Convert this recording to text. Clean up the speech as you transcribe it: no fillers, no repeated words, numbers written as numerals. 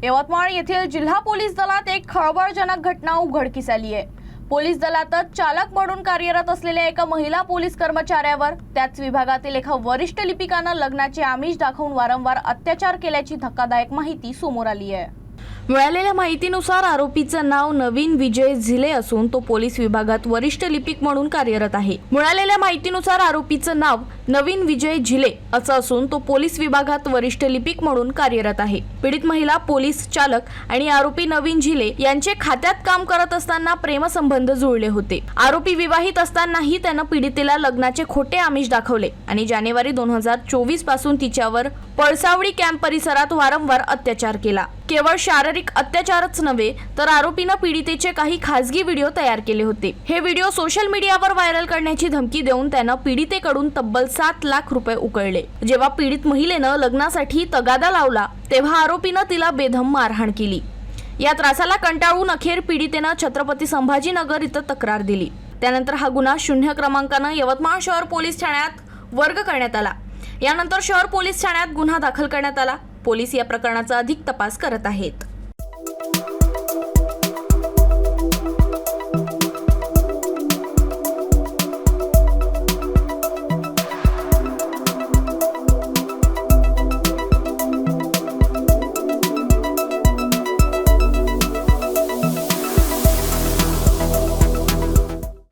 यवतमाळ येथील जिल्हा पोलीस दलात एक खळबळजनक घटना उघडकीस आली आहे। पोलीस दलातच चालक म्हणून कार्यरत असलेल्या एका महिला पोलीस कर्मचाऱ्यावर त्याच विभागातील एका वरिष्ठ लिपिकाने लग्नाचे आमिष दाखवून वारंवार अत्याचार केल्याची धक्कादायक माहिती समोर आली आहे। मिळालेल्या माहितीनुसार आरोपीचं नाव नवीन विजय झिले असून तो पोलीस विभागात वरिष्ठ लिपिक म्हणून कार्यरत आहे। मिळालेल्या माहितीनुसार आरोपीचं नाव नवीन विजय झिले असं असून तो पोलीस विभागात वरिष्ठ लिपिक म्हणून कार्यरत आहे। पीडित महिला पोलीस चालक आणि आरोपी नवीन झिले यांचे खात्यात काम करत असताना प्रेमसंबंध जुळले होते। आरोपी विवाहित असतानाही त्यानं पीडितेला लग्नाचे खोटे आमिष दाखवले आणि जानेवारी 2024 पासून तिच्यावर पळसावडी कॅम्प परिसरात वारंवार अत्याचार केला। केवळ शारीरिक अत्याचारच नव्हे तर आरोपीने पीडितेचे काही खासगी व्हिडिओ तयार केले होते। हे व्हिडिओ सोशल मीडियावर व्हायरल करण्याची धमकी देऊन त्यानं पीडितेकडून तब्बल 7 लाख रुपये उकळले। जेव्हा पीडित महिलेनं लग्नासाठी तगादा लावला तेव्हा आरोपीनं तिला बेदम मारहाण केली। या त्रासाला कंटाळून अखेर पीडितेनं छत्रपती संभाजीनगर इथं तक्रार दिली। त्यानंतर हा गुन्हा 0 क्रमांकानं यवतमाळ शहर पोलीस ठाण्यात वर्ग करण्यात आला। यानंतर शहर पोलीस ठाण्यात गुन्हा दाखल करण्यात आला। पोलीस या प्रकरणाचा अधिक तपास करत आहेत।